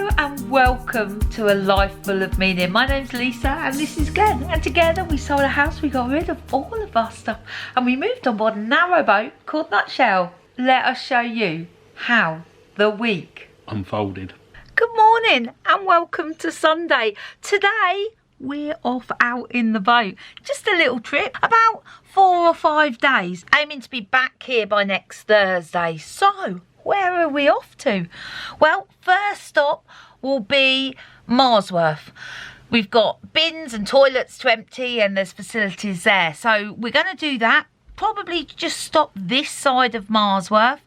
Hello and welcome to A Life Full of Meaning. My name's Lisa and this is Glenn, and together we sold a house, we got rid of all of our stuff and we moved on board a narrowboat called Nutshell. Let us show you how the week unfolded. Good morning and welcome to Sunday. Today we're off out in the boat. Just a little trip, about 4 or 5 days, aiming to be back here by next Thursday. So where are we off to? Well, first stop will be Marsworth. We've got bins and toilets to empty and there's facilities there. So we're going to do that. Probably just stop this side of Marsworth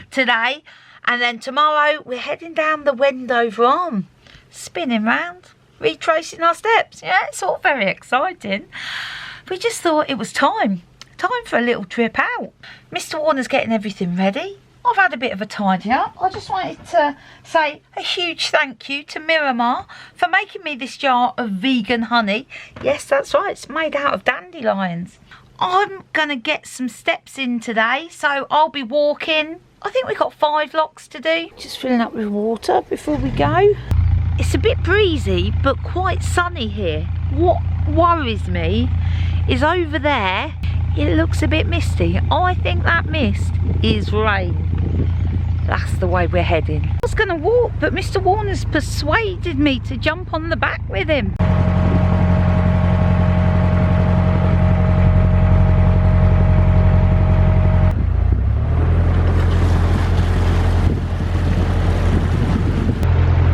today. And then tomorrow we're heading down the Wendover Arm, spinning round, retracing our steps. Yeah, it's all very exciting. We just thought it was time for a little trip out. Mr. Warner's getting everything ready. I've had a bit of a tidy up. I just wanted to say a huge thank you to Miramar for making me this jar of vegan honey. Yes, that's right, it's made out of dandelions. I'm gonna get some steps in today, so I'll be walking. I think we've got 5 locks to do. Just filling up with water before we go. It's a bit breezy, but quite sunny here. What worries me is over there, it looks a bit misty. I think that mist is rain. That's the way we're heading. I was going to walk, but Mr. Warner's persuaded me to jump on the back with him.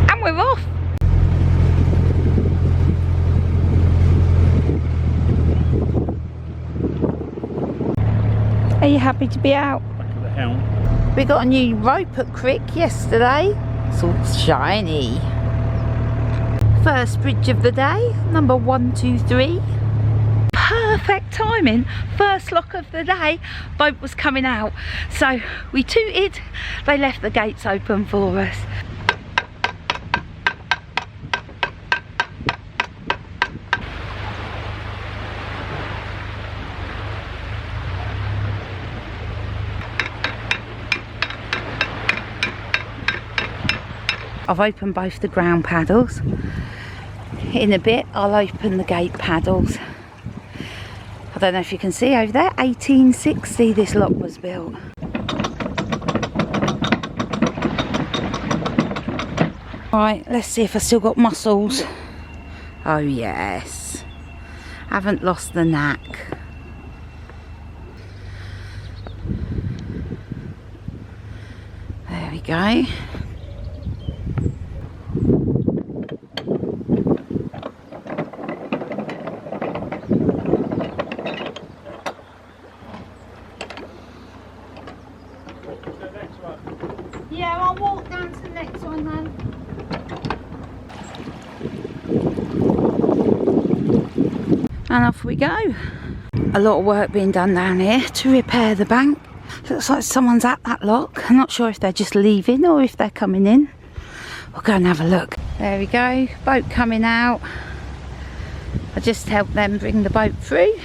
And we're off. Are you happy to be out? Back at the helm. We got a new rope at Crick yesterday. It's all shiny. First bridge of the day, number 123. Perfect timing. First lock of the day, boat was coming out. So we tooted, they left the gates open for us. I've opened both the ground paddles. In a bit I'll open the gate paddles. I don't know if you can see over there, 1860 this lock was built. Right, let's see if I still got muscles. Oh yes, haven't lost the knack. There we go. Yeah, I'll walk down to the next one then. And off we go. A lot of work being done down here to repair the bank. Looks like someone's at that lock. I'm not sure if they're just leaving or if they're coming in. We'll go and have a look. There we go, boat coming out. I just helped them bring the boat through.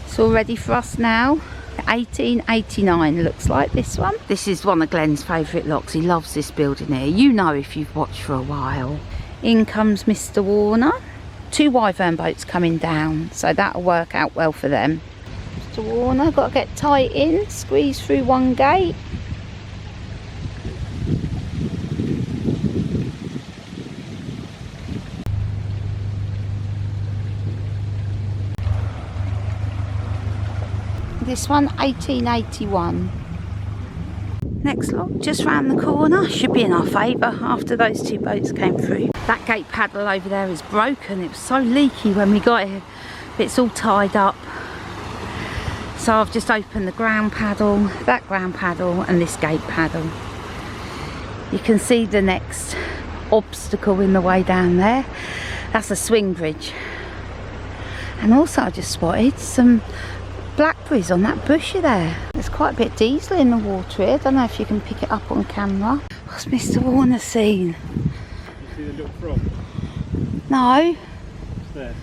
It's all ready for us now. 1889 looks like this one. This is one of Glenn's favourite locks. He loves this building here. You know if you've watched for a while. In comes Mr. Warner. 2 Wyvern boats coming down, so that'll work out well for them. Mr. Warner, got to get tight in, squeeze through one gate. This one, 1881. Next lock, just round the corner. Should be in our favour after those 2 boats came through. That gate paddle over there is broken. It was so leaky when we got here. But it's all tied up. So I've just opened the ground paddle, that ground paddle and this gate paddle. You can see the next obstacle in the way down there. That's a swing bridge. And also I just spotted some blackberries on that bushy there. There's quite a bit of diesel in the water here. I don't know if you can pick it up on camera. What's Mr. Warner seen? You see the little frog? No. It's there.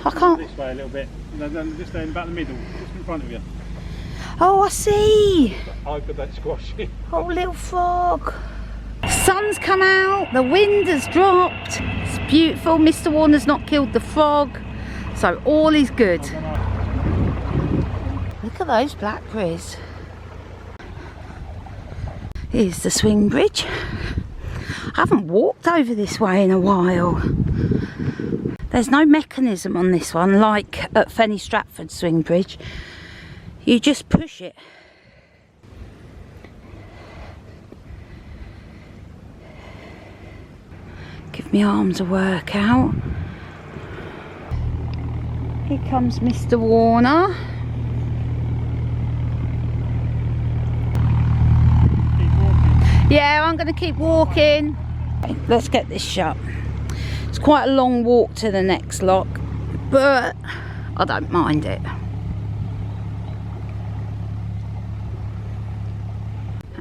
I can't. This way a little bit. No, just there in about the middle, just in front of you. Oh, I see. I've got that squashy. Oh, little frog. sun's come out, the wind has dropped. It's beautiful. Mr. Warner's not killed the frog, so all is good. Look at those blackberries. Here's the swing bridge. I haven't walked over this way in a while. There's no mechanism on this one like at Fenny Stratford swing bridge. You just push it. Give my arms a workout. Here comes Mr. Warner. Yeah, I'm going to keep walking. Okay, let's get this shut. It's quite a long walk to the next lock, but I don't mind it.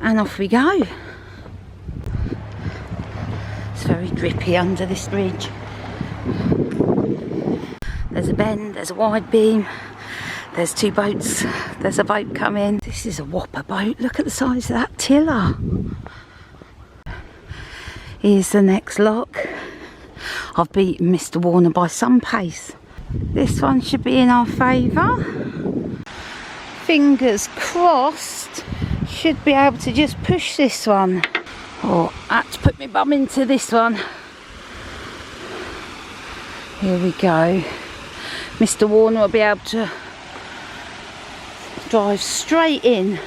And off we go. It's very drippy under this bridge. There's a bend, there's a wide beam, there's two boats, there's a boat coming. This is a whopper boat, look at the size of that tiller. Here's the next lock. I've beaten Mr. Warner by some pace. This one should be in our favour. Fingers crossed, should be able to just push this one. Oh, I had to put my bum into this one. Here we go. Mr. Warner will be able to drive straight in.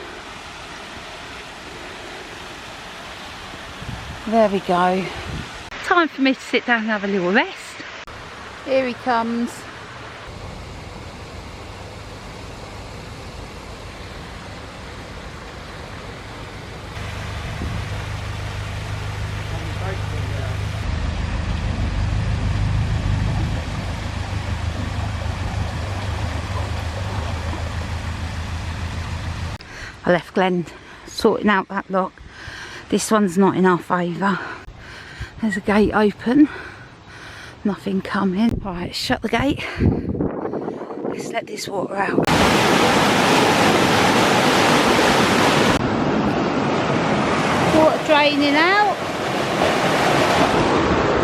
There we go. Time for me to sit down and have a little rest. Here he comes. I left Glenn sorting out that lock. This one's not in our favour. There's a gate open, nothing coming. Alright, shut the gate. Let's let this water out. Water draining out.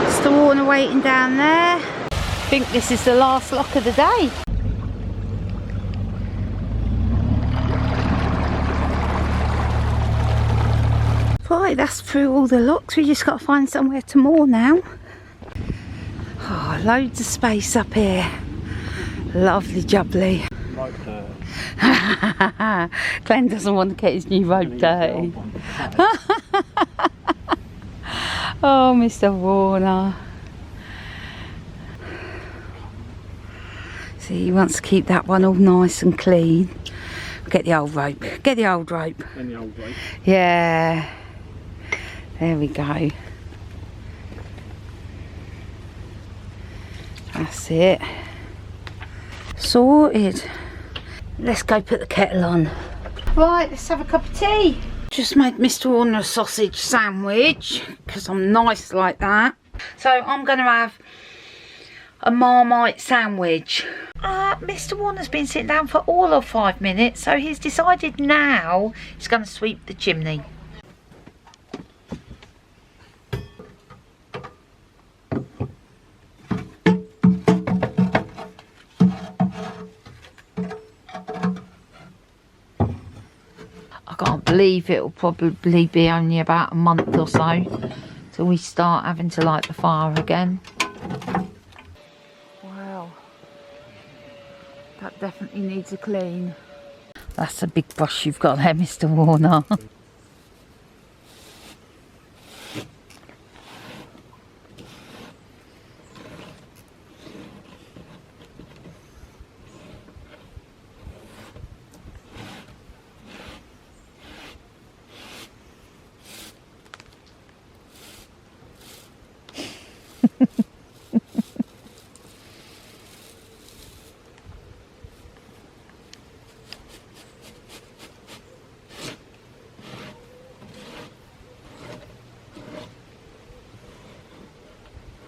Mr. Warner waiting down there. I think this is the last lock of the day. Right, that's through all the locks. We just got to find somewhere to moor now. Oh, loads of space up here. Lovely jubbly. Glenn doesn't want to get his new rope dirty. Oh, Mr. Warner. See, he wants to keep that one all nice and clean. Get the old rope. Get the old rope. And the old rope. Yeah. There we go. That's it. Sorted. Let's go put the kettle on. Right, let's have a cup of tea. Just made Mr. Warner a sausage sandwich because I'm nice like that. So I'm going to have a Marmite sandwich. Mr. Warner's been sitting down for all of 5 minutes, so he's decided now he's going to sweep the chimney. I can't believe it'll probably be only about a month or so till we start having to light the fire again. Wow, that definitely needs a clean. That's a big brush you've got there, Mr. Warner.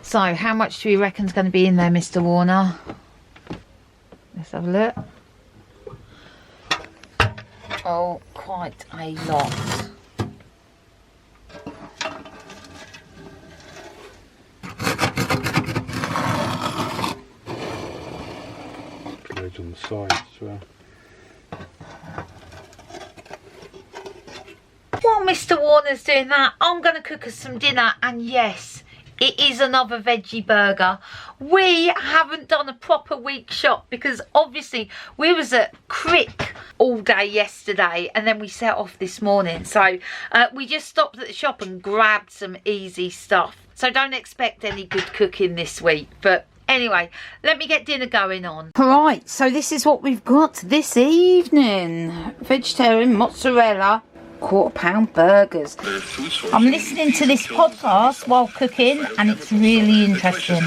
So, how much do you reckon's going to be in there, Mr. Warner? Let's have a look. Oh, quite a lot. sausage on the side as well. While Mr. Warner's doing that, I'm going to cook us some dinner, and yes, it is another veggie burger. We haven't done a proper week shop because obviously we was at Crick all day yesterday and then we set off this morning. So we just stopped at the shop and grabbed some easy stuff. So don't expect any good cooking this week. But anyway, let me get dinner going on. Right, so this is what we've got this evening. Vegetarian mozzarella £1/4 burgers. I'm listening to this podcast while cooking and it's really interesting.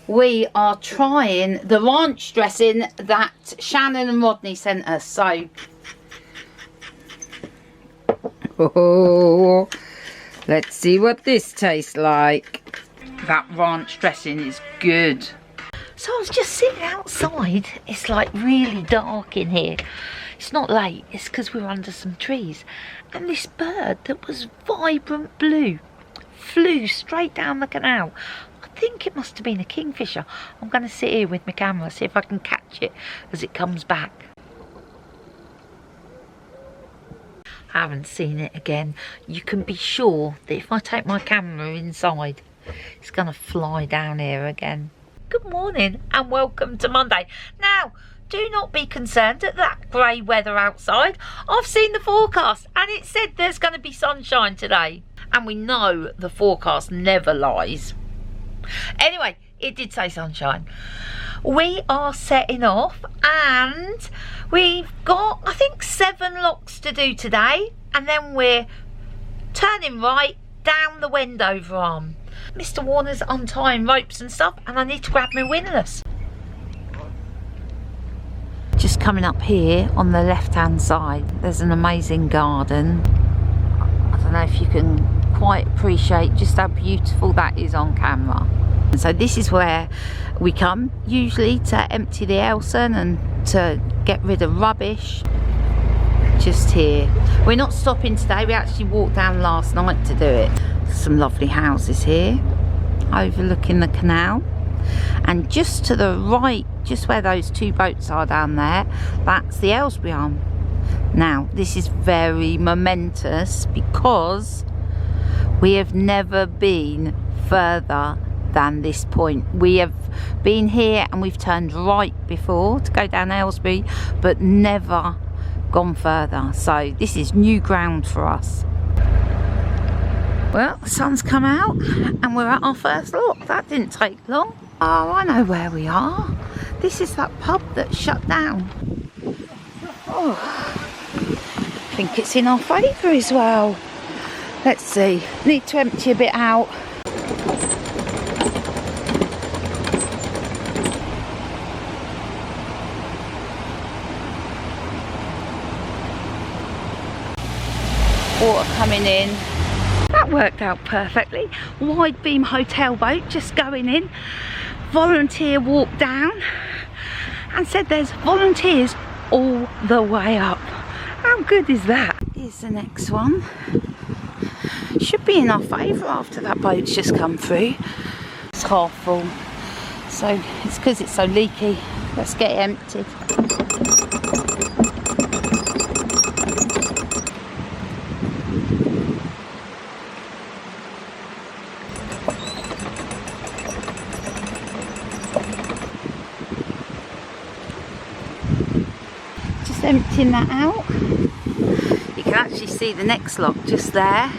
We are trying the ranch dressing that Shannon and Rodney sent us. So, oh, let's see what this tastes like. That ranch dressing is good. So I was just sitting outside. It's like really dark in here. It's not late, it's because we're under some trees. And this bird that was vibrant blue flew straight down the canal. I think it must have been a kingfisher. I'm going to sit here with my camera, see if I can catch it as it comes back. I haven't seen it again. You can be sure that if I take my camera inside, it's going to fly down here again. Good morning and welcome to Monday. Now, do not be concerned at that grey weather outside. I've seen the forecast and it said there's going to be sunshine today. And we know the forecast never lies. Anyway, it did say sunshine. We are setting off and we've got, I think, 7 locks to do today. And then we're turning right down the Wendover Arm. Mr. Warner's untying ropes and stuff and I need to grab my windlass. Just coming up here on the left hand side, there's an amazing garden. I don't know if you can quite appreciate just how beautiful that is on camera. And so this is where we come usually to empty the Elson and to get rid of rubbish. Just here. We're not stopping today, we actually walked down last night to do it. Some lovely houses here overlooking the canal. And just to the right, just where those 2 boats are down there, that's the Aylesbury Arm. Now, this is very momentous because we have never been further than this point. We have been here and we've turned right before to go down Aylesbury, but never gone further. So this is new ground for us. Well, the sun's come out and we're at our first lock. That didn't take long. Oh, I know where we are. This is that pub that shut down. Oh, I think it's in our favour as well. Let's see. Need to empty a bit out. Water coming in. That worked out perfectly. Wide beam hotel boat just going in. Volunteer walked down and said there's volunteers all the way up. How good is that? Here's the next one. Should be in our favour after that boat's just come through. It's half full, so it's because it's so leaky. Let's get it emptied. Emptying that out. You can actually see the next lock just there,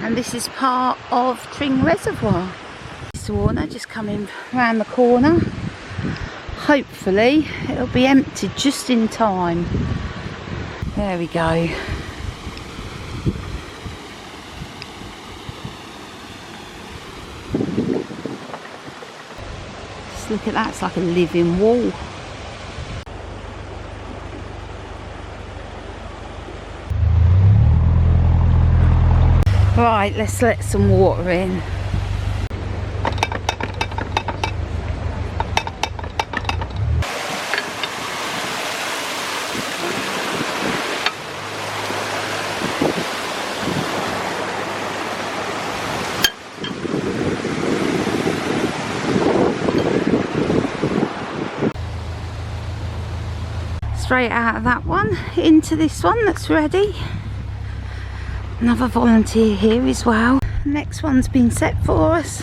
and this is part of Tring Reservoir. Mr. Warner just coming round the corner. Hopefully it'll be emptied just in time. There we go. Just look at that, it's like a living wall. Right, let's let some water in. straight out of that one into this one that's ready. Another volunteer here as well. Next one's been set for us.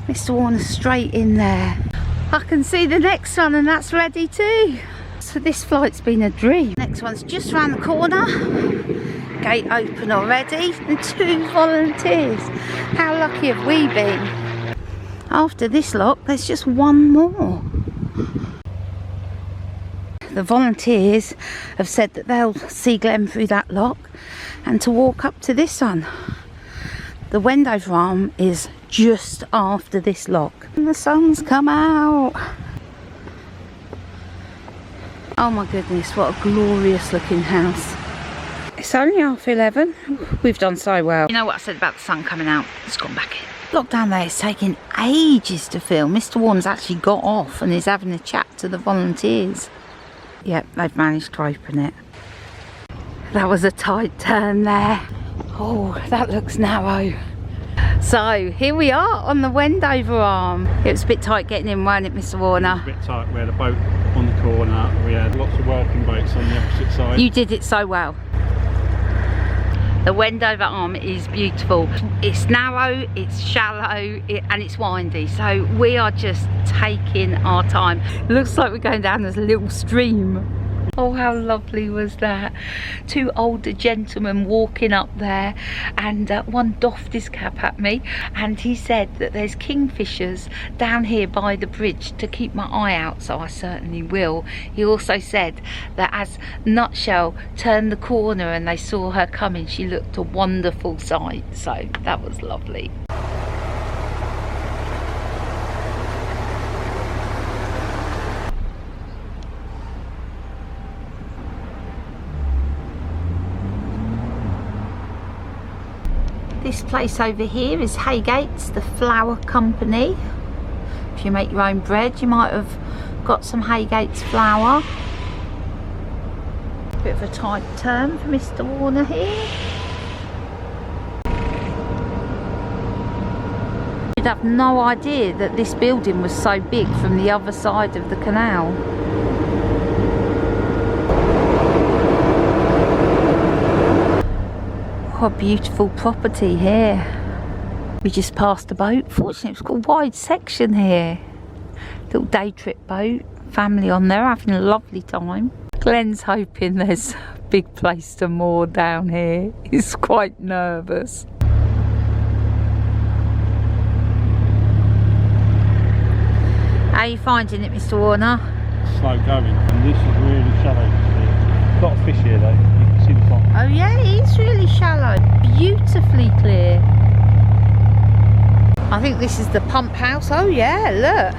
Mr. Warner's straight in there. I can see the next one and that's ready too. So this flight's been a dream. Next one's just around the corner. Gate open already and 2 volunteers. How lucky have we been? After this lot, there's just one more. The volunteers have said that they'll see Glen through that lock and to walk up to this one. The Wendover Arm is just after this lock. And the sun's come out. Oh my goodness, what a glorious looking house. It's only 11:30. We've done so well. You know what I said about the sun coming out? It's gone back in. Look down there, it's taking ages to fill. Mr. Warner's actually got off and is having a chat to the volunteers. Yep, they've managed to open it. That was a tight turn there. Oh, that looks narrow. So, here we are on the Wendover Arm. It was a bit tight getting in, weren't it, Mr. Warner? It was a bit tight. We had a boat on the corner. We had lots of working boats on the opposite side. You did it so well. The Wendover Arm is beautiful. It's narrow, it's shallow, and it's windy. So we are just taking our time. It looks like we're going down this little stream. Oh, how lovely was that? 2 older gentlemen walking up there, and one doffed his cap at me, and he said that there's kingfishers down here by the bridge to keep my eye out, so I certainly will. He also said that as Nutshell turned the corner and they saw her coming, she looked a wonderful sight, so that was lovely. This place over here is Haygates, the flour company. If you make your own bread, you might have got some Haygates flour. Bit of a tight turn for Mr. Warner here. You'd have no idea that this building was so big from the other side of the canal. What a beautiful property here. We just passed a boat. Fortunately, it's got a wide section here. Little day trip boat. Family on there having a lovely time. Glenn's hoping there's a big place to moor down here. He's quite nervous. How are you finding it, Mr. Warner? Slow going, and this is really shallow. A lot of fish here though. You can see the pond. Oh yeah, it's really shallow. Beautifully clear. I think this is the pump house. Oh yeah, look.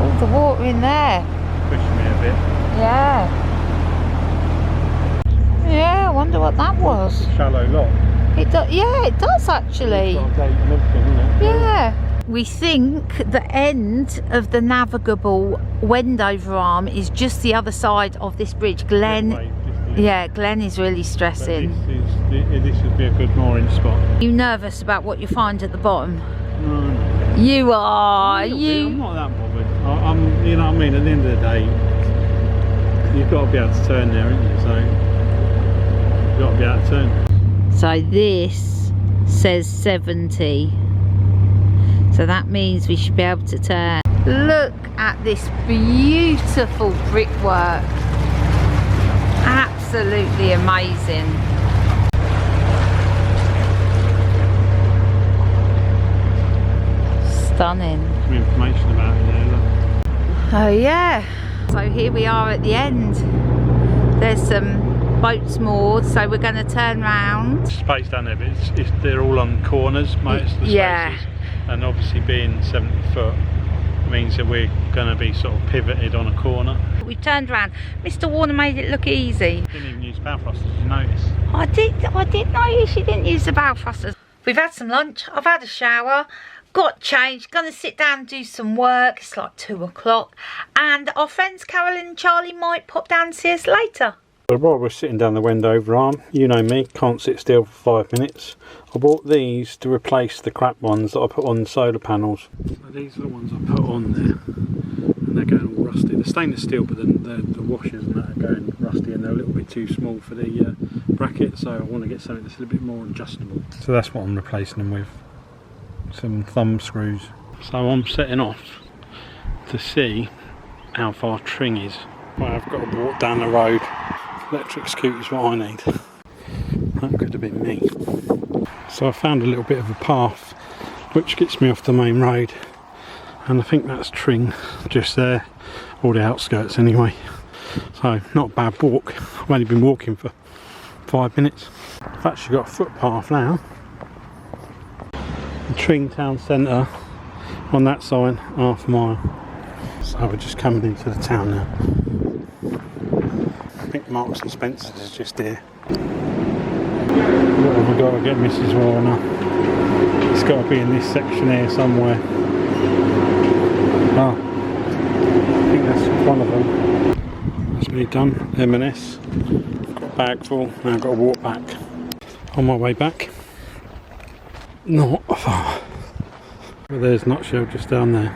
All the water in there. Pushing me a bit. Yeah. Yeah, I wonder what that was. It's a shallow lot. It does. Yeah, it does actually. It's got a gate and everything, isn't it? Yeah. We think the end of the navigable Wendover Arm is just the other side of this bridge. Glen, yeah, Glen is really stressing. This would be a good mooring spot. You nervous about what you find at the bottom? No. You are. I'm not that bothered. I'm, you know what I mean. At the end of the day, you've got to be able to turn there, haven't you? So you've got to be able to turn. So this says 70. So that means we should be able to turn. Look at this beautiful brickwork. Absolutely amazing. Stunning. Some information about it there, look. Oh yeah. So here we are at the end. There's some boats moored, so we're going to turn round. Space down there, but they're all on corners, most of the spaces. Yeah. And obviously being 70 foot means that we're going to be sort of pivoted on a corner. We turned around. Mr. Warner made it look easy. Didn't even use bow thrusters, did you notice? I did notice you didn't use the bow thrusters. We've had some lunch, I've had a shower, got changed, gonna sit down and do some work. It's like 2 o'clock. And our friends Carolyn and Charlie might pop down and see us later. So while we're sitting down the Wendover Arm, you know me, can't sit still for 5 minutes. I bought these to replace the crap ones that I put on the solar panels. So these are the ones I put on there. and they're going all rusty. They're stainless steel, but then the washers and that are going rusty, and they're a little bit too small for the bracket, so I want to get something that's a little bit more adjustable. So that's what I'm replacing them with, some thumb screws. So I'm setting off to see how far Tring is. Well, I've got to walk down the road. Electric scooter's what I need. That could have been me. So I found a little bit of a path which gets me off the main road, and I think that's Tring just there, or the outskirts anyway. So not a bad walk. I've only been walking for 5 minutes. I've actually got a footpath now. Tring town centre on that side, half a mile. So we're just coming into the town now. I think Marks and Spencer's is just here. What have we got to get Mrs. Warner? It's got to be in this section here somewhere. Oh, I think that's one of them. That's me done. M&S. Got a bag full. Now I've got to walk back. On my way back. Not far. But there's Nutshell just down there.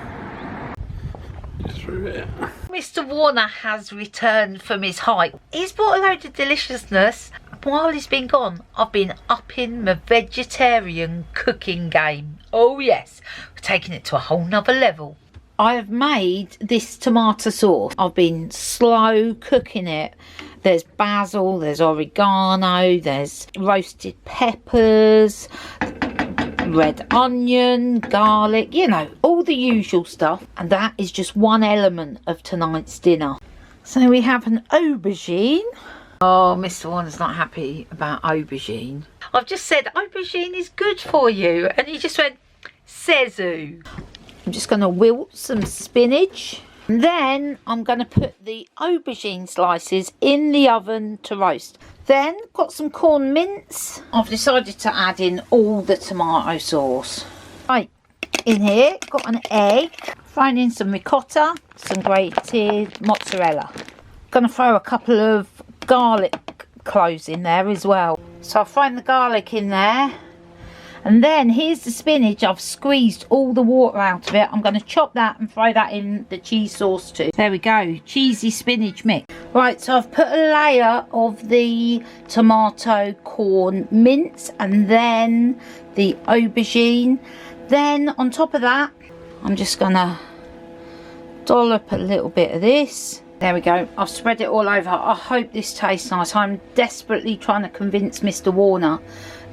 Just through it. Mr. Warner has returned from his hike. He's brought a load of deliciousness. While he's been gone, I've been upping my vegetarian cooking game. Oh yes, we're taking it to a whole nother level. I have made this tomato sauce. I've been slow cooking it. There's basil, there's oregano, there's roasted peppers, red onion, garlic, you know, all the usual stuff. And that is just one element of tonight's dinner. So we have an aubergine. Oh, Mr. Warner's not happy about aubergine. I've just said aubergine is good for you, and he just went, says who? I'm just going to wilt some spinach. And then I'm going to put the aubergine slices in the oven to roast. Then got some corn mince. I've decided to add in all the tomato sauce. Right, in here got an egg. Thrown in some ricotta, some grated mozzarella. Going to throw a couple of garlic cloves in there as well. So I've thrown the garlic in there, and then here's the spinach. I've squeezed all the water out of it. I'm going to chop that and throw that in the cheese sauce too. There we go, cheesy spinach mix. Right, so I've put a layer of the tomato corn mince and then the aubergine. Then on top of that, I'm just going to dollop a little bit of this. There we go, I've spread it all over. I hope this tastes nice. I'm desperately trying to convince Mr. Warner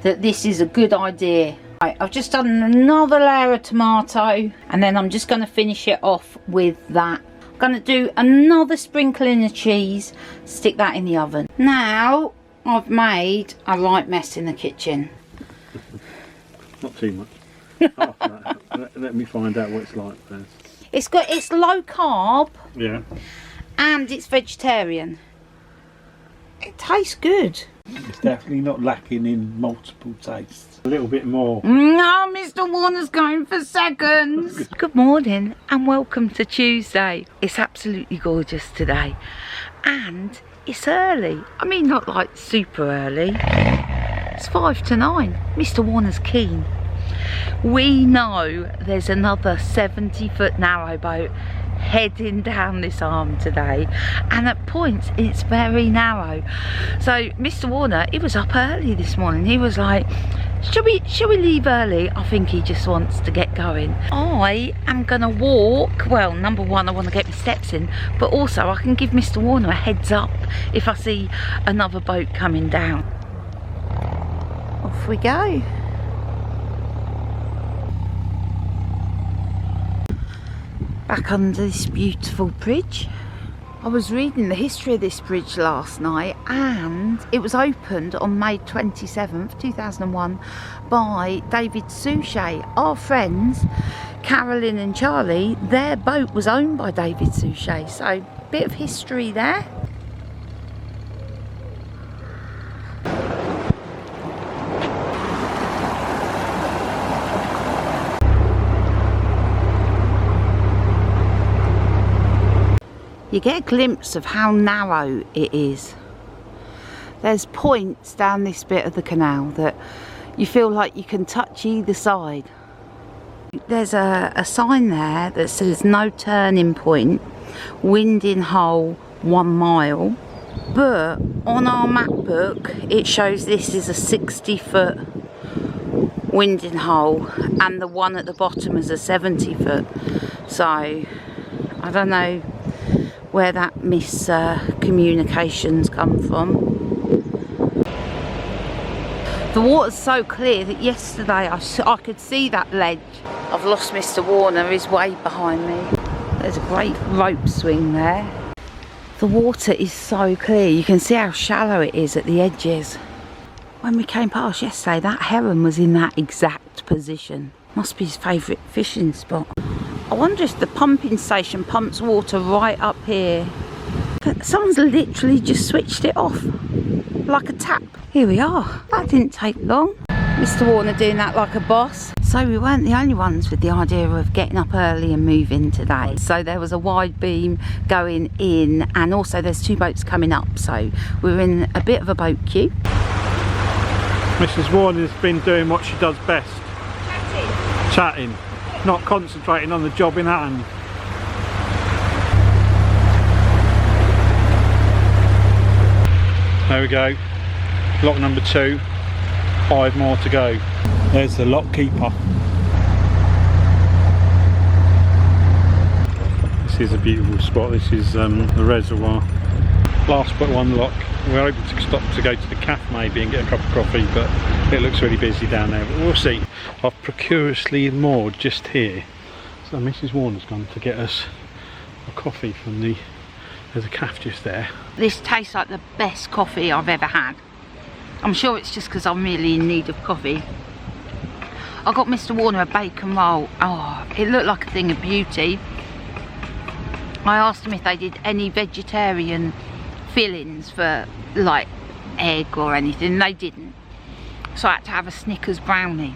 that this is a good idea. Right, I've just done another layer of tomato, and then I'm just going to finish it off with that. I'm going to do another sprinkling of cheese, stick that in the oven. Now I've made a right mess in the kitchen. Not too much. Oh, let me find out what it's like first. It's low carb. Yeah. And it's vegetarian. It tastes good. It's definitely not lacking in multiple tastes. A little bit more. No, Mr. Warner's going for seconds. Good morning and welcome to Tuesday. It's absolutely gorgeous today. And it's early. I mean, not like super early. It's 5 to 9. Mr. Warner's keen. We know there's another 70-foot narrowboat heading down this arm today, and at points it's very narrow. So Mr. Warner, he was up early this morning. He was like, shall we leave early? I think he just wants to get going. I am gonna walk. Well, number one, I want to get my steps in, but also I can give Mr. Warner a heads up if I see another boat coming down. Off we go. Back under this beautiful bridge. I was reading the history of this bridge last night, and it was opened on May 27th 2001 by David Suchet. Our friends Carolyn and Charlie, their boat was owned by David Suchet, so bit of history there. You get a glimpse of how narrow it is. There's points down this bit of the canal that you feel like you can touch either side. There's a sign there that says no turning point. winding hole 1 mile, but on our map book it shows this is a 60-foot winding hole and the one at the bottom is a 70-foot. So I don't know where that miscommunication's come from. The water's so clear that yesterday I could see that ledge. I've lost Mr. Warner, he's way behind me. There's a great rope swing there. The water is so clear, you can see how shallow it is at the edges. When we came past yesterday, that heron was in that exact position. Must be his favourite fishing spot. I wonder if the pumping station pumps water right up here. But someone's literally just switched it off, like a tap. Here we are. That didn't take long. Mr. Warner doing that like a boss. So we weren't the only ones with the idea of getting up early and moving today. So there was a wide beam going in, and also there's 2 boats coming up. So we're in a bit of a boat queue. Mrs. Warner's been doing what she does best. Chatting. Not concentrating on the job in hand. There we go. Lock number 2. 5 more to go. There's the lock keeper. This is a beautiful spot. This is the reservoir. Last but 1 lock. We're able to stop to go to the cafe maybe and get a cup of coffee, but it looks really busy down there. But we'll see. I've precariously moored just here. So Mrs. Warner's gone to get us a coffee from there's a cafe just there. This tastes like the best coffee I've ever had. I'm sure it's just because I'm really in need of coffee. I got Mr. Warner a bacon roll. Oh, it looked like a thing of beauty. I asked him if they did any vegetarian fillings for like egg or anything. They didn't. So I had to have a Snickers brownie.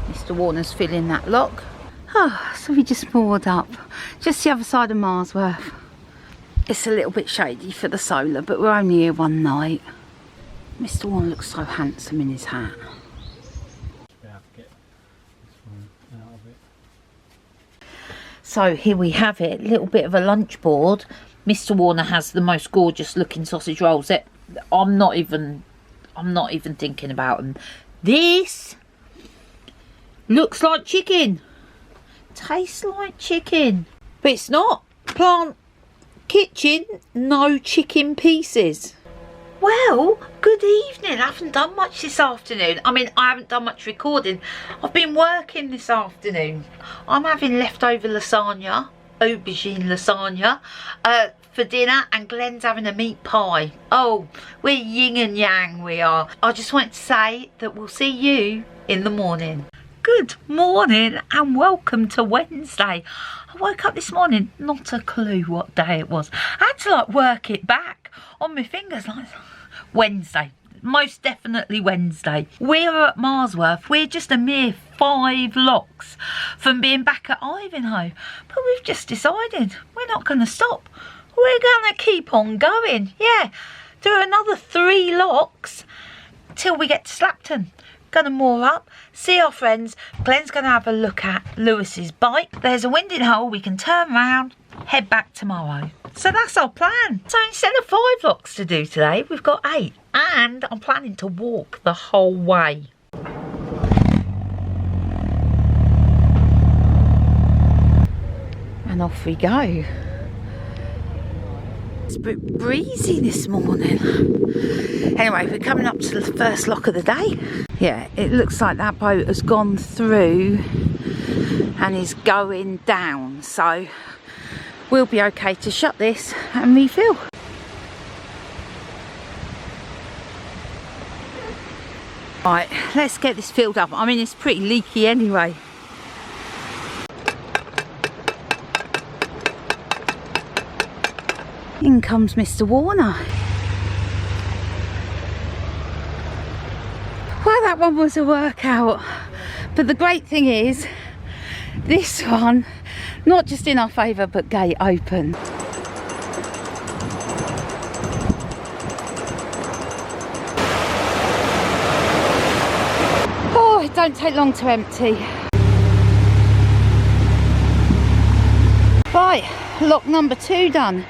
Mr. Warner's filling that lock. Oh, so we just moored up. Just the other side of Marsworth. It's a little bit shady for the solar, but we're only here 1 night. Mr. Warner looks so handsome in his hat. So here we have it, a little bit of a lunch board. Mr. Warner has the most gorgeous looking sausage rolls that I'm not even thinking about them. This looks like chicken. Tastes like chicken. But it's not. Plant kitchen, no chicken pieces. Well, good evening. I haven't done much this afternoon. I mean, I haven't done much recording. I've been working this afternoon. I'm having leftover lasagna, aubergine lasagna, for dinner, and Glenn's having a meat pie. Oh, we're yin and yang, we are. I just wanted to say that we'll see you in the morning. Good morning and welcome to Wednesday. I woke up this morning, not a clue what day it was. I had to like work it back on my fingers, like Wednesday. Most definitely Wednesday. We're at Marsworth. We're just a mere 5 locks from being back at Ivinghoe. But we've just decided we're not going to stop. We're going to keep on going. Yeah, do another 3 locks till we get to Slapton. Going to moor up, see our friends. Glenn's going to have a look at Lewis's bike. There's a winding hole, we can turn around, head back tomorrow. So that's our plan. So instead of 5 locks to do today, we've got 8. And I'm planning to walk the whole way. And off we go. It's a bit breezy this morning. Anyway, we're coming up to the first lock of the day. Yeah, it looks like that boat has gone through and is going down. So we'll be okay to shut this and refill. Right, let's get this filled up. I mean, it's pretty leaky anyway. In comes Mr. Warner. Well, that one was a workout. But the great thing is, this one, not just in our favour, but gate open. Oh, it don't take long to empty. Right, lock number 2 done.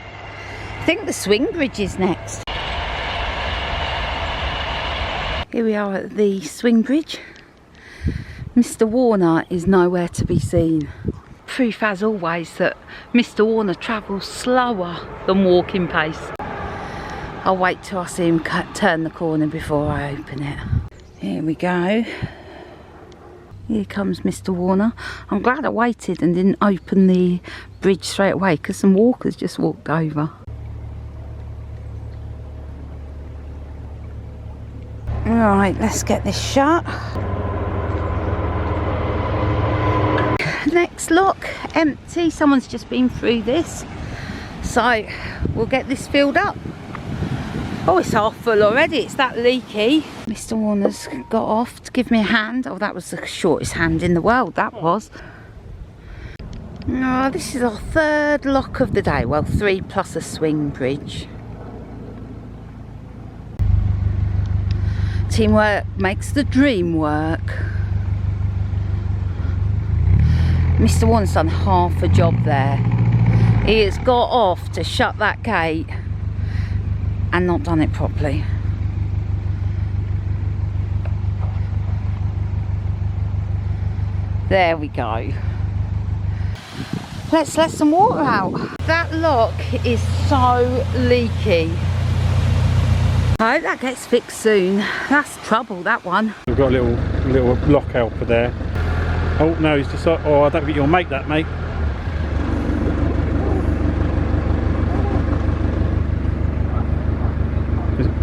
I think the swing bridge is next. Here we are at the swing bridge. Mr. Warner is nowhere to be seen. Proof as always that Mr. Warner travels slower than walking pace. I'll wait till I see him turn the corner before I open it. Here we go. Here comes Mr. Warner. I'm glad I waited and didn't open the bridge straight away because some walkers just walked over. Alright, let's get this shut. Next lock, empty. Someone's just been through this. So we'll get this filled up. Oh, it's half full already. It's that leaky. Mr. Warner's got off to give me a hand. Oh, that was the shortest hand in the world, that was. Oh, this is our 3rd lock of the day. Well, 3 plus a swing bridge. Teamwork makes the dream work. Mr. Warner's done half a job there. He has got off to shut that gate and not done it properly. There we go. Let's let some water out. That lock is so leaky. I hope that gets fixed soon. That's trouble, that one. We've got a little lock helper there. Oh no, he's just, oh, I don't think you'll make that, mate.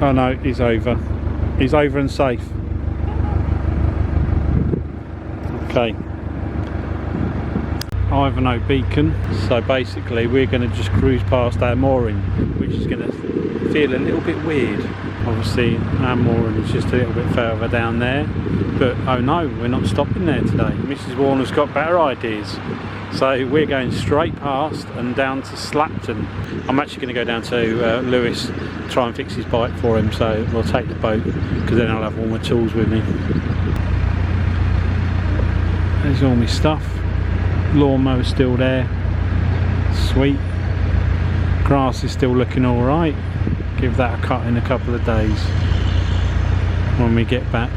Oh no, he's over. He's over and safe. Okay. Ivinghoe beacon. So basically we're going to just cruise past our mooring, which is going to feel a little bit weird. Obviously our mooring is just a little bit further down there, but oh no, we're not stopping there today. Mrs. Warner's got better ideas. So we're going straight past and down to Slapton. I'm actually going to go down to Lewis, try and fix his bike for him, so we'll take the boat because then I'll have all my tools with me. There's all my stuff. Lawnmower's still there. Sweet. Grass is still looking alright. Give that a cut in a couple of days when we get back.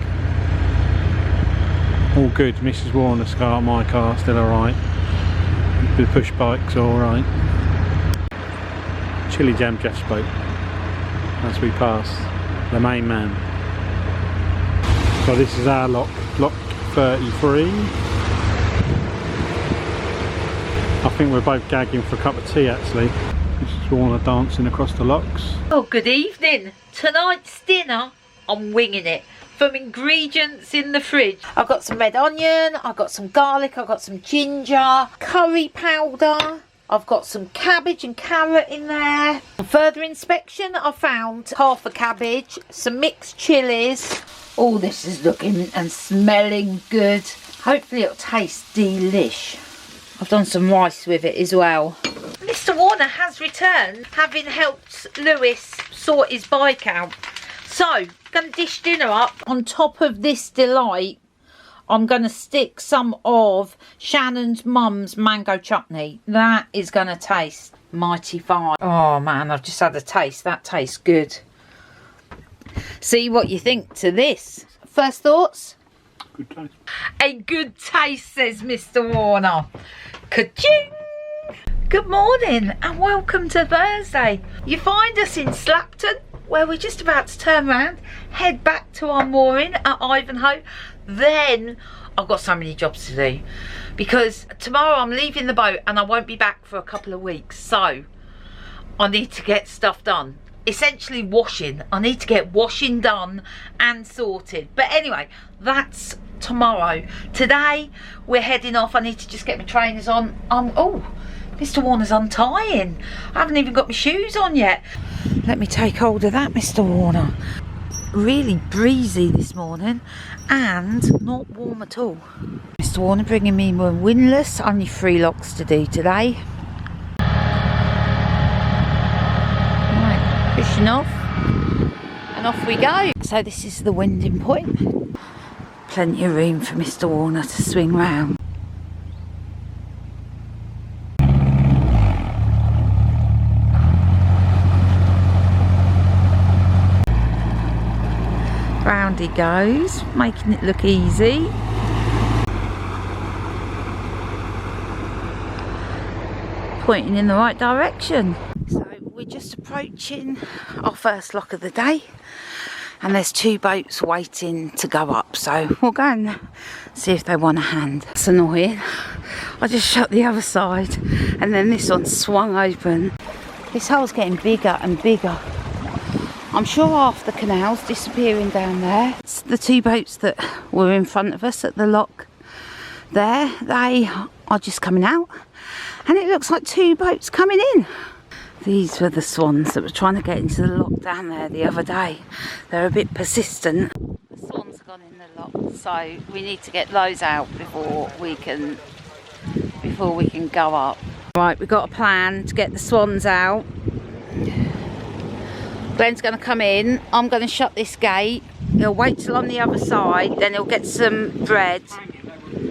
All good. Mrs. Warner's car, my car, still alright. The push bike's alright. Chili Jam Jeff's boat as we pass the main man. So this is our lock 33. I think we're both gagging for a cup of tea actually. Mrs. Warner dancing across the locks. Oh, good evening. Tonight's dinner, I'm winging it. From ingredients in the fridge, I've got some red onion, I've got some garlic, I've got some ginger, curry powder, I've got some cabbage and carrot in there. On further inspection, I found half a cabbage, some mixed chilies. All this is looking and smelling good. Hopefully it'll taste delish. I've done some rice with it as well. Mr. Warner has returned, having helped Lewis sort his bike out. So, going to dish dinner up. On top of this delight, I'm going to stick some of Shannon's mum's mango chutney. That is going to taste mighty fine. Oh man, I've just had a taste. That tastes good. See what you think to this. First thoughts? Good taste. A good taste, says Mr. Warner. Ka-ching! Good morning and welcome to Thursday. You find us in Slapton, where we're just about to turn around, head back to our mooring at Ivinghoe. Then I've got so many jobs to do because tomorrow I'm leaving the boat and I won't be back for a couple of weeks, so I need to get stuff done. Essentially washing. I need to get washing done and sorted. But anyway, that's tomorrow. Today we're heading off. I need to just get my trainers on. Oh, Mr. Warner's untying. I haven't even got my shoes on yet. Let me take hold of that, Mr. Warner. Really breezy this morning and not warm at all. Mr. Warner bringing me my windlass. Only 3 locks to do today. Right, pushing off and off we go. So this is the winding point. Plenty of room for Mr. Warner to swing round. he goes, making it look easy. Pointing in the right direction. So we're just approaching our first lock of the day, and there's 2 boats waiting to go up, so we'll go and see if they want a hand. It's annoying. I just shut the other side and then this one swung open. This hole's getting bigger and bigger. I'm sure half the canal's disappearing down there. It's the 2 boats that were in front of us at the lock there, they are just coming out, and it looks like 2 boats coming in. These were the swans that were trying to get into the lock down there the other day. They're a bit persistent. The swans have gone in the lock, so we need to get those out before we can go up. Right, we've got a plan to get the swans out. Glenn's going to come in. I'm going to shut this gate. He'll wait till on the other side, then he'll get some bread.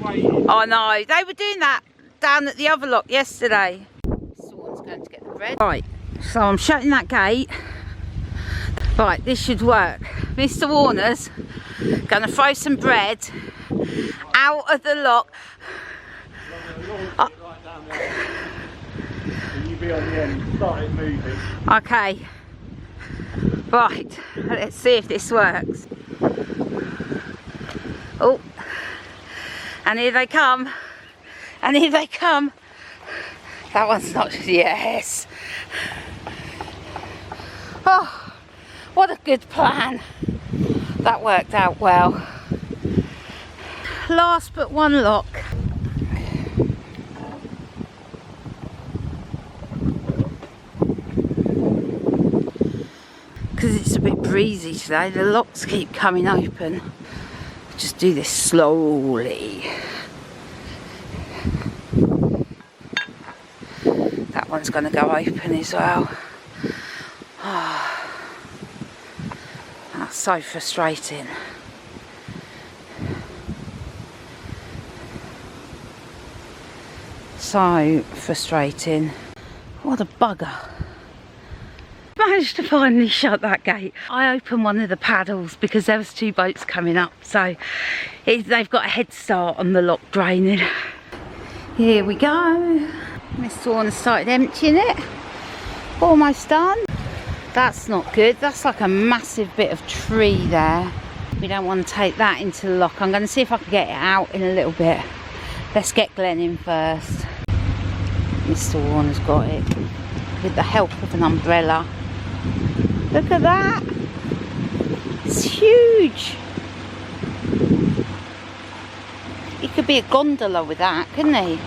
I know, they were doing that down at the other lock yesterday. Swan's going to get the bread. Right, so I'm shutting that gate. Right, this should work. Mr. Warner's going to throw some bread out of the lock. You be on the end, start it moving. Okay. Right, let's see if this works. Oh, and here they come. And here they come. That one's not, yes. Oh, what a good plan. That worked out well. Last but one lock. Because it's a bit breezy today, the locks keep coming open. Just do this slowly. That one's going to go open as well. Oh, that's so frustrating. So frustrating. What a bugger. Managed to finally shut that gate. I opened one of the paddles because there was 2 boats coming up, so they've got a head start on the lock draining. Here we go. Mr. Warner started emptying it. Almost done. That's not good. That's like a massive bit of tree there. We don't want to take that into the lock. I'm going to see if I can get it out in a little bit. Let's get Glenn in first. Mr. Warner's got it with the help of an umbrella. Look at that. It's huge. He could be a gondola with that, couldn't he?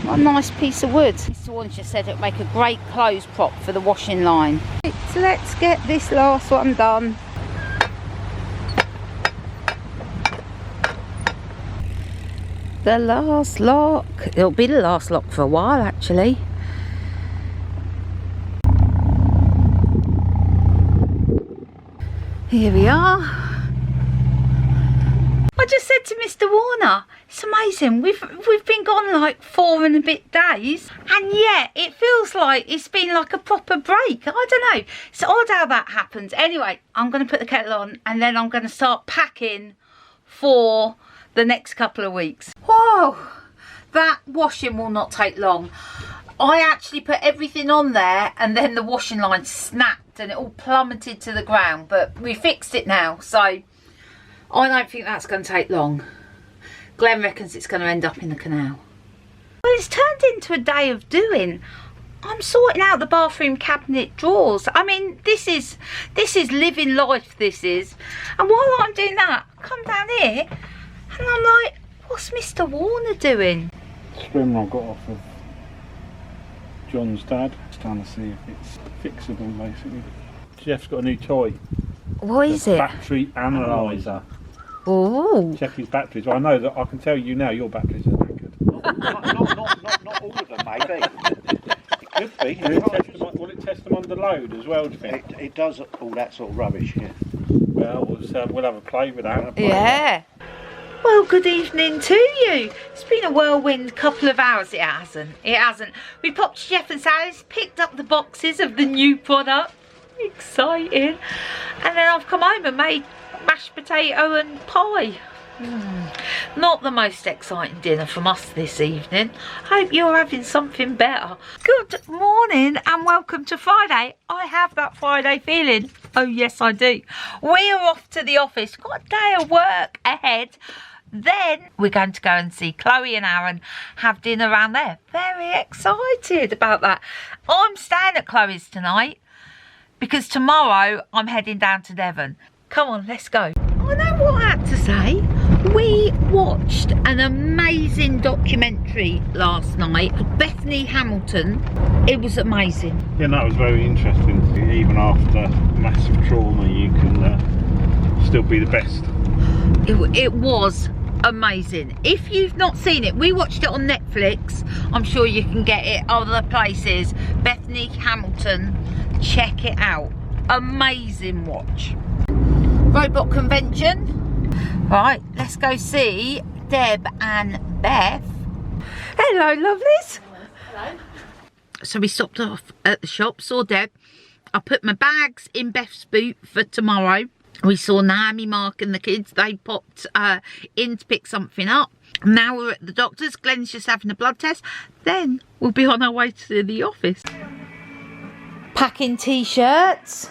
What a nice piece of wood. Mr. Warner just said it would make a great clothes prop for the washing line. Right, so let's get this last one done. The last lock. It'll be the last lock for a while, actually. Here we are. I just said to Mr. Warner, it's amazing. We've been gone like 4 and a bit days, and yet it feels like it's been like a proper break. I don't know. It's odd how that happens. Anyway, I'm going to put the kettle on, and then I'm going to start packing for the next couple of weeks. Whoa, that washing will not take long. I actually put everything on there, and then the washing line snapped and it all plummeted to the ground, but we fixed it now, so I don't think that's going to take long. Glenn reckons it's going to end up in the canal. Well, it's turned into a day of doing. I'm sorting out the bathroom cabinet drawers. I mean, this is living life, this is. And while I'm doing that, I come down here and I'm like, what's Mr. Warner doing? Swimmer I got off of John's dad. Just trying to see if it's fixable, basically. Jeff's got a new toy. What is it? Battery analyzer. Oh. Check his batteries. Well, I know that I can tell you now your batteries are knackered. Not all of them, maybe. It could be. Will it test them under load as well, do you think? It does all that sort of rubbish, yeah. Well, we'll have a play with that. Yeah. Well, good evening to you. It's been a whirlwind couple of hours. It hasn't. We popped to Jeff and Sally's, picked up the boxes of the new product. Exciting. And then I've come home and made mashed potato and pie. Not the most exciting dinner from us this evening. Hope you're having something better. Good morning and welcome to Friday. I have that Friday feeling. Oh yes I do. We are off to the office. Got a day of work ahead. Then we're going to go and see Chloe and Aaron, have dinner around there. Very excited about that. I'm staying at Chloe's tonight because tomorrow I'm heading down to Devon. Come on, let's go. I know what I had to say. We watched an amazing documentary last night, Bethany Hamilton. It was amazing. Yeah, that was very interesting. Even after massive trauma, you can still be the best. It was amazing. If you've not seen it, we watched it on Netflix. I'm sure you can get it other places. Bethany Hamilton, check it out. Amazing watch. Robot convention. Right, let's go see Deb and Beth. Hello, lovelies. Hello. So we stopped off at the shop, saw Deb. I put my bags in Beth's boot for tomorrow. We saw Naomi, Mark and the kids. They popped in to pick something up. Now we're at the doctor's. Glenn's just having a blood test. Then we'll be on our way to the office. Packing t-shirts.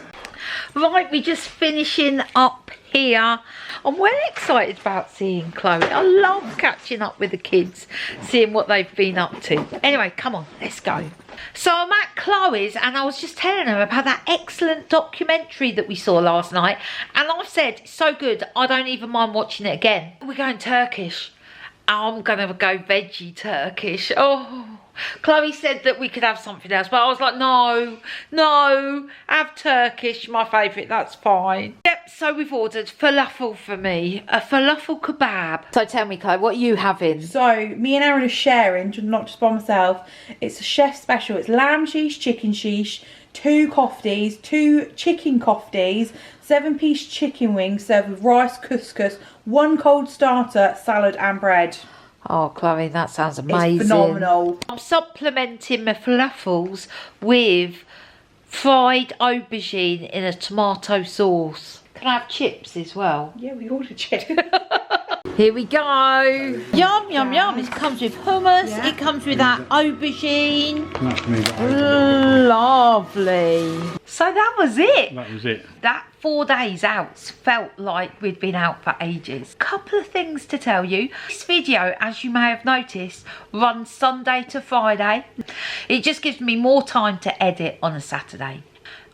Right, we're just finishing up here. I'm well excited about seeing Chloe. I love catching up with the kids, seeing what they've been up to. Anyway, come on, let's go. So I'm at Chloe's and I was just telling her about that excellent documentary that we saw last night. And I've said, it's so good, I don't even mind watching it again. We're going Turkish. I'm going to go veggie Turkish. Oh, Chloe said that we could have something else, but I was like, no, have Turkish, my favourite, that's fine. Yep, so we've ordered falafel for me, a falafel kebab. So tell me, Chloe, what are you having? So, me and Aaron are sharing, not just by myself. It's a chef special. It's lamb sheesh, chicken sheesh, 2 kofties, 2 chicken kofties, 7-piece chicken wings served with rice, couscous, 1 cold starter, salad and bread. Oh, Chloe, that sounds amazing. It's phenomenal. I'm supplementing my falafels with fried aubergine in a tomato sauce. Can I have chips as well? Yeah, we ordered chips. Here we go. Yum, yum, yum. It comes with hummus. Yeah. It comes with that aubergine. That's me. Lovely. So that was it. That was it. That 4 days out felt like we'd been out for ages. Couple of things to tell you. This video, as you may have noticed, runs Sunday to Friday. It just gives me more time to edit on a Saturday.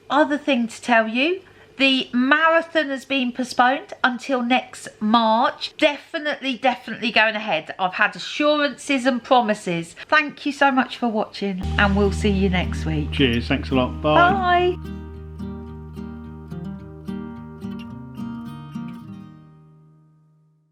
Other thing to tell you, the marathon has been postponed until next March. Definitely going ahead. I've had assurances and promises. Thank you so much for watching and we'll see you next week. Cheers, thanks a lot. Bye. Bye.